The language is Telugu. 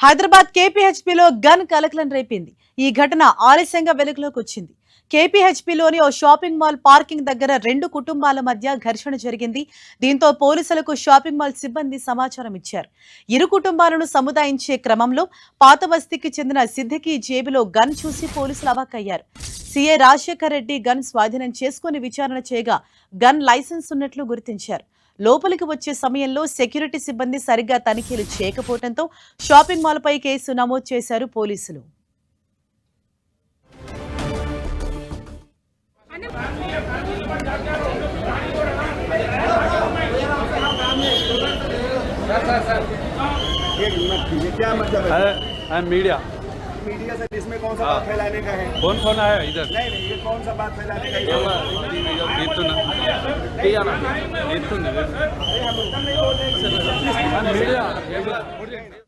హైదరాబాద్ కేపీహెచ్పీలో గన్ కలకలం రేపింది. ఈ ఘటన ఆలస్యంగా వెలుగులోకి వచ్చింది. కేపీహెచ్పీలోని ఓ షాపింగ్ మాల్ పార్కింగ్ దగ్గర రెండు కుటుంబాల మధ్య ఘర్షణ జరిగింది. దీంతో పోలీసులకు షాపింగ్ మాల్ సిబ్బంది సమాచారం ఇచ్చారు. ఇరు కుటుంబాలను సముదాయించే క్రమంలో పాత బస్తీకి చెందిన సిద్దికి జేబులో గన్ చూసి పోలీసులు అవాక్కయ్యారు. సీఐ రాజశేఖర్ రెడ్డి గన్ స్వాధీనం చేసుకుని విచారణ చేయగా గన్ లైసెన్స్ ఉన్నట్లు గుర్తించారు. లోపలికి వచ్చే సమయంలో సెక్యూరిటీ సిబ్బంది సరిగ్గా తనిఖీలు చేయకపోవడంతో షాపింగ్ మాల్ పై కేసు నమోదు చేశారు పోలీసులు. मीडिया मीडिया से इसमें कौन सा बात फैलाने का है? कौन कौन आया इधर? नहीं ये कौन सा बात फैलाने का है? मीडिया